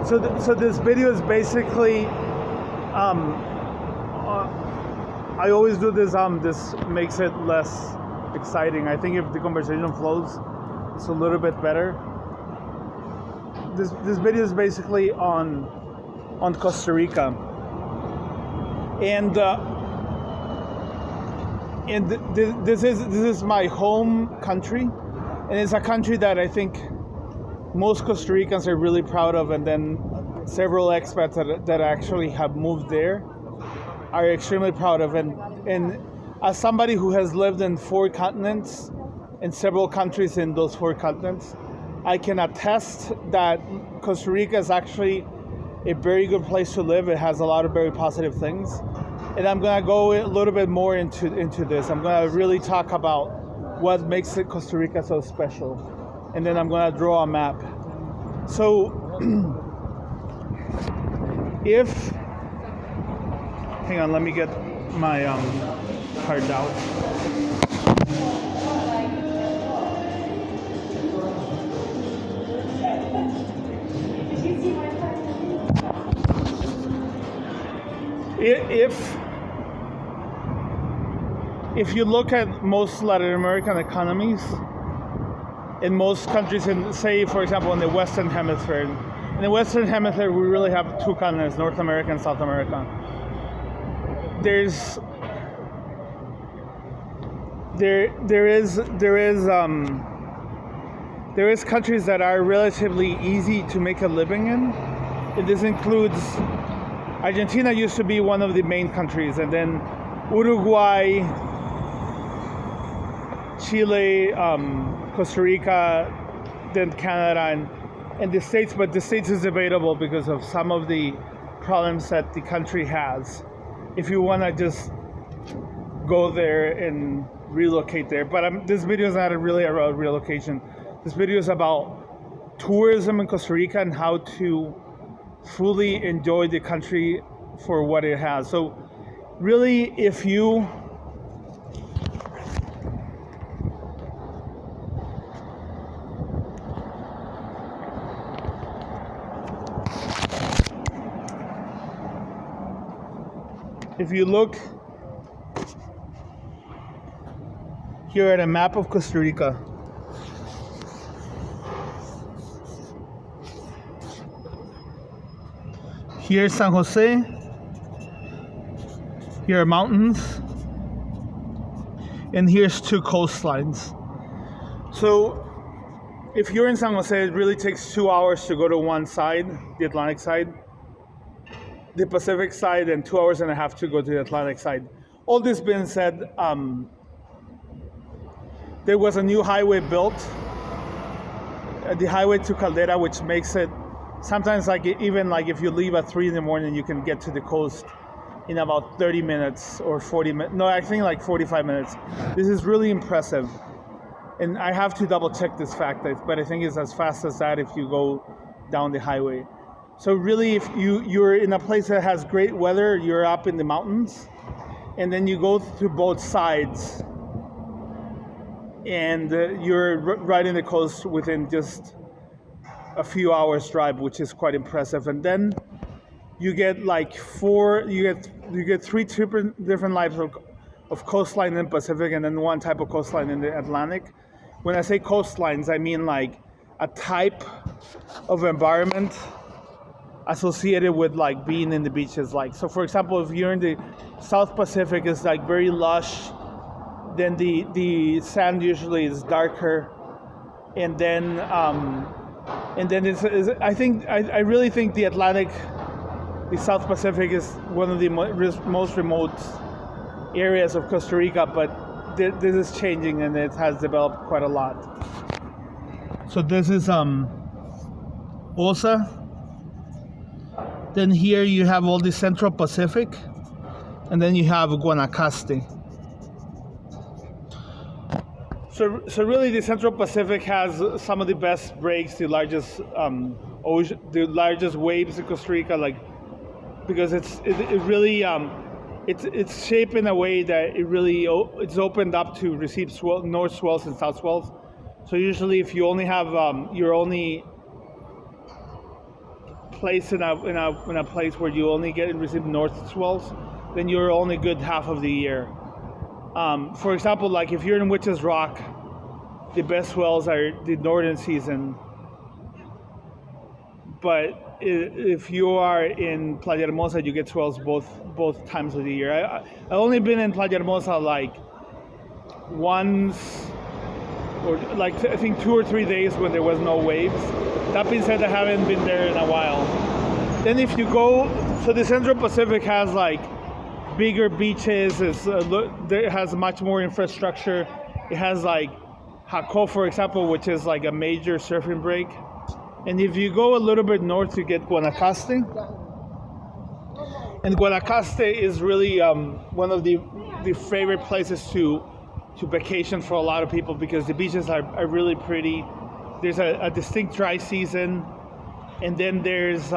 So this video is basically, I always do this. This makes it less exciting. I think if the conversation flows, it's a little bit better. This video is basically on Costa Rica, and this is my home country, and it's a country that I think most Costa Ricans are really proud of, and then several expats that actually have moved there are extremely proud of. And as somebody who has lived in 4 continents, in several countries in those 4 continents, I can attest that Costa Rica is actually a very good place to live. It has a lot of very positive things. And I'm gonna go a little bit more into this. I'm gonna really talk about what makes Costa Rica so special. And then I'm gonna draw a map. So, hang on, let me get my card out. If you look at most Latin American economies, in most countries, in, say, for example, in the Western Hemisphere, we really have 2 continents, North America and South America. There is countries that are relatively easy to make a living in, and this includes Argentina. Used to be one of the main countries, and then Uruguay, Chile, Costa Rica, then Canada, and the States. But the States is debatable because of some of the problems that the country has. If you want to just go there and relocate there. But this video is not really about relocation. This video is about tourism in Costa Rica and how to fully enjoy the country for what it has. So really, if you look here at a map of Costa Rica, here's San Jose, here are mountains, and here's 2 coastlines. So if you're in San Jose, it really takes 2 hours to go to one side, the Atlantic side, the Pacific side, and 2 hours and a half to go to the Atlantic side. All this being said, there was a new highway built, the highway to Caldera, which makes it sometimes even if you leave at 3 in the morning, you can get to the coast in about 30 minutes or 40 minutes. No, I think like 45 minutes. This is really impressive. And I have to double check this fact, but I think it's as fast as that if you go down the highway. So really, if you're in a place that has great weather, you're up in the mountains, and then you go to both sides, and you're right in the coast within just a few hours drive, which is quite impressive. And then you get you get 3 different types of coastline in the Pacific, and then 1 type of coastline in the Atlantic. When I say coastlines, I mean like a type of environment associated with like being in the beaches. Like, so for example, if you're in the South Pacific, it's like very lush, then the sand usually is darker, and then I really think the Atlantic, the South Pacific is one of the most remote areas of Costa Rica, but this is changing and it has developed quite a lot. So this is Osa. Then here you have all the Central Pacific, and then you have Guanacaste. So really, the Central Pacific has some of the best breaks, the largest waves in Costa Rica, because it's shaped in a way that it's opened up to receive north swells and south swells. So usually, if you only have your only placed in a place where you only get and receive north swells, then you're only good half of the year. For example, like if you're in Witches Rock, the best swells are the northern season. But if you are in Playa Hermosa, you get swells both times of the year. I only been in Playa Hermosa like once, or like I think 2 or 3 days when there was no waves. That being said, I haven't been there in a while. Then if you go, so the Central Pacific has like bigger beaches. It has much more infrastructure. It has like Jaco, for example, which is like a major surfing break. And if you go a little bit north, you get Guanacaste. And Guanacaste is really one of the favorite places to vacation for a lot of people because the beaches are really pretty. There's a distinct dry season, and then there's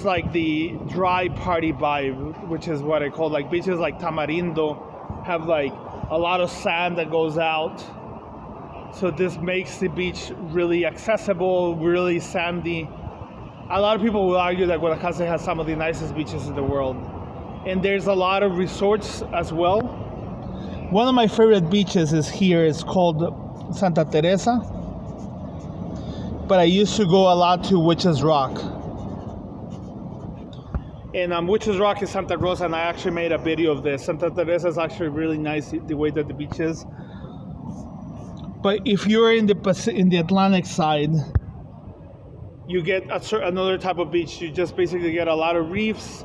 like the dry party vibe, which is what I call like beaches like Tamarindo have like a lot of sand that goes out. So this makes the beach really accessible, really sandy. A lot of people will argue that Guanacaste has some of the nicest beaches in the world. And there's a lot of resorts as well. One of my favorite beaches is here. It's called Santa Teresa. But I used to go a lot to Witches Rock. And Witches Rock is Santa Rosa, and I actually made a video of this. Santa Teresa is actually really nice, the way that the beach is. But if you're in the Atlantic side, you get another type of beach. You just basically get a lot of reefs,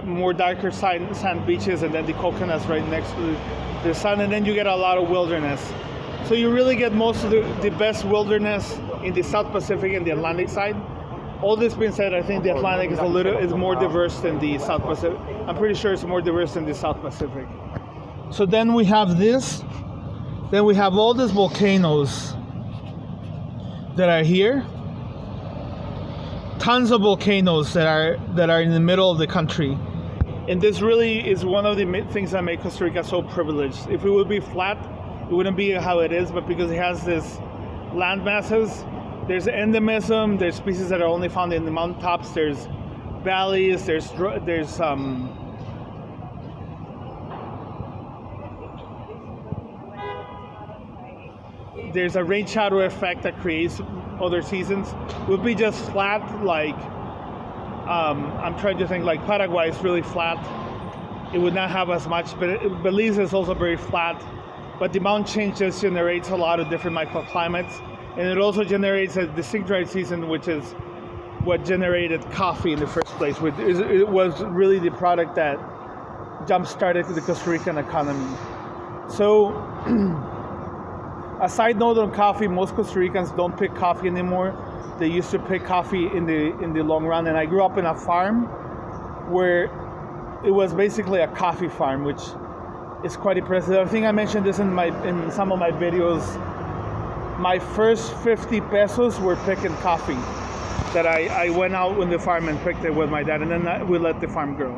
more darker sand beaches, and then the coconuts right next to the sun, and then you get a lot of wilderness. So you really get most of the best wilderness in the South Pacific and the Atlantic side. All this being said, I think the Atlantic is more diverse than the South Pacific. I'm pretty sure it's more diverse than the South Pacific. So then we have this. Then we have all these volcanoes that are here. Tons of volcanoes that are in the middle of the country. And this really is one of the things that make Costa Rica so privileged. If it would be flat, it wouldn't be how it is, but because it has this land masses, there's endemism, there's species that are only found in the mountaintops, there's valleys, there's a rain shadow effect that creates other seasons. It would be just flat, like I'm trying to think, like Paraguay is really flat. It would not have as much, but Belize is also very flat. But the mountain change just generates a lot of different microclimates, and it also generates a distinct dry season, which is what generated coffee in the first place. It was really the product that jump-started the Costa Rican economy. So, a side note on coffee, most Costa Ricans don't pick coffee anymore. They used to pick coffee in the long run, and I grew up in a farm where it was basically a coffee farm, which is quite impressive. I think I mentioned this in some of my videos. My first 50 pesos were picking coffee that I went out in the farm and picked it with my dad, and then we let the farm grow.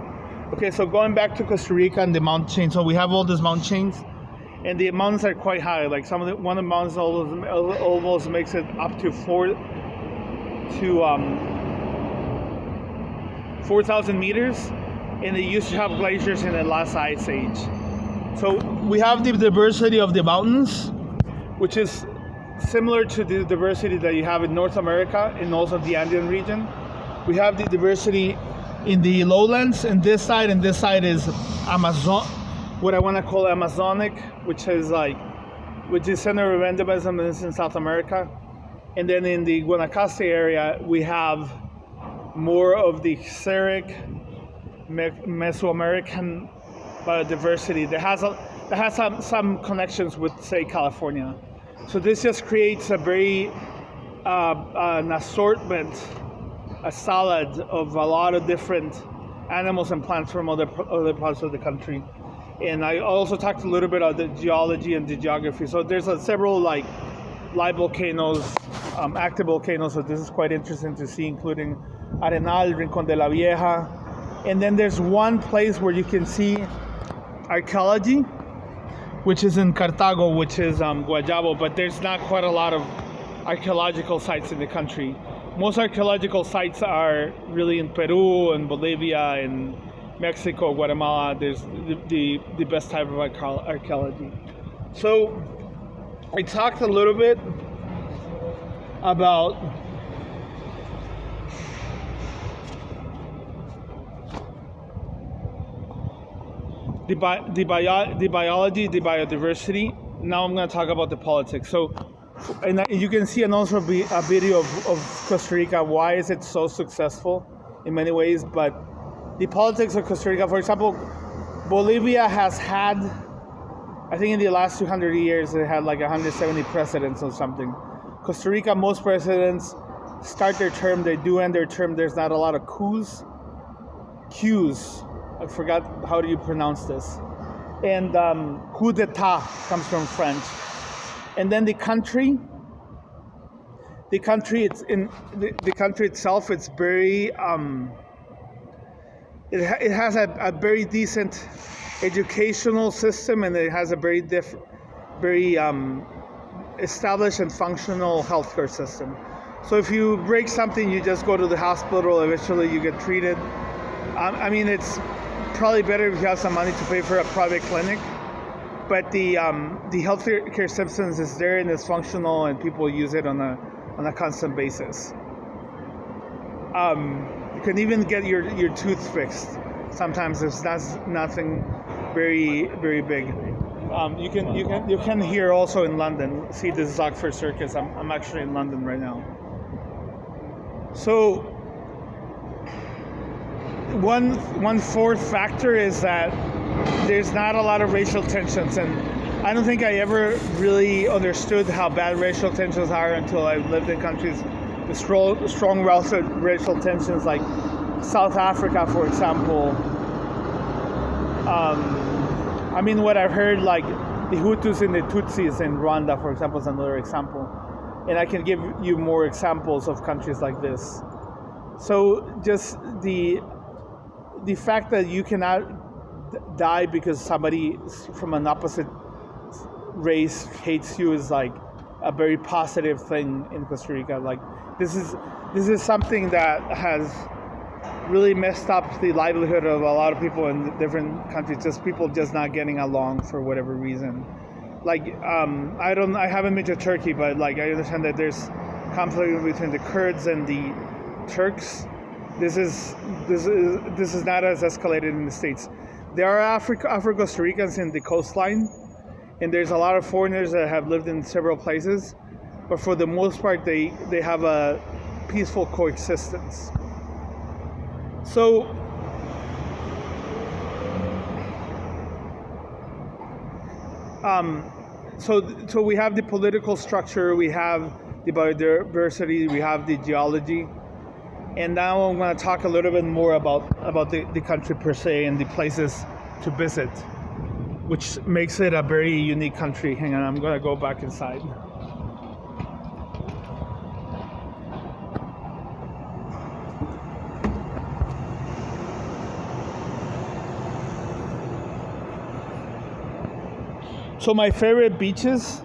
Okay, so going back to Costa Rica and the mountain chain. So we have all these mountain chains, and the mountains are quite high. Like one of the mountains almost makes it up to 4,000 meters, and they used to have glaciers in the last ice age. So we have the diversity of the mountains, which is similar to the diversity that you have in North America and also the Andean region. We have the diversity in the lowlands, and this side is Amazon, what I want to call Amazonic, which is center of endemism is in South America. And then in the Guanacaste area, we have more of the xeric Mesoamerican biodiversity that has some connections with, say, California. So this just creates a very an assortment, a salad of a lot of different animals and plants from other parts of the country. And I also talked a little bit about the geology and the geography. So there's several like live volcanoes, active volcanoes. So this is quite interesting to see, including Arenal, Rincon de la Vieja. And then there's one place where you can see archaeology, which is in Cartago, which is Guayabo, but there's not quite a lot of archaeological sites in the country. Most archaeological sites are really in Peru and Bolivia and Mexico, Guatemala. There's the best type of archaeology. So I talked a little bit about the biology, the biodiversity. Now I'm going to talk about the politics. So, and you can see and also a video of Costa Rica. Why is it so successful in many ways? But the politics of Costa Rica, for example, Bolivia has had, I think in the last 200 years, it had like 170 presidents or something. Costa Rica, most presidents start their term, they do end their term. There's not a lot of coups. I forgot how do you pronounce this. And coup d'etat comes from French. And then the country itself, it's very it has a very decent educational system, and it has a very established and functional healthcare system. So if you break something, you just go to the hospital. Eventually, you get treated. I mean, it's probably better if you have some money to pay for a private clinic, but the healthcare system is there and it's functional, and people use it on a constant basis. You can even get your tooth fixed. Sometimes it's nothing very very big. You can hear also in London. See, this is Oxford Circus. I'm actually in London right now. So one fourth factor is that there's not a lot of racial tensions, and I don't think I ever really understood how bad racial tensions are until I lived in countries with strong racial tensions, like South Africa, for example. I mean, what I've heard, like the Hutus and the Tutsis in Rwanda, for example, is another example. And I can give you more examples of countries like this. So just the fact that you cannot die because somebody from an opposite race hates you is like a very positive thing in Costa Rica. Like this is something that has really messed up the livelihood of a lot of people in different countries. Just people just not getting along for whatever reason. Like I haven't been to Turkey, but like I understand that there's conflict between the Kurds and the Turks. This is not as escalated in the States. There are Afro-Costa Ricans in the coastline, and there's a lot of foreigners that have lived in several places, but for the most part they have a peaceful coexistence. So so we have the political structure, we have the biodiversity, we have the geology, and now I'm going to talk a little bit more about the country per se and the places to visit, which makes it a very unique country. Hang on, I'm going to go back inside. So my favorite beaches,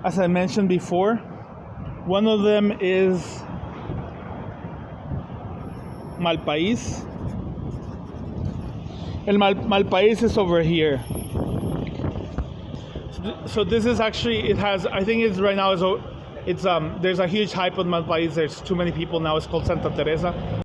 as I mentioned before, one of them is Malpais. El Malpais is over here. So this is actually, it has, I think it's right now, it's there's a huge hype on Malpais. There's too many people now. It's called Santa Teresa.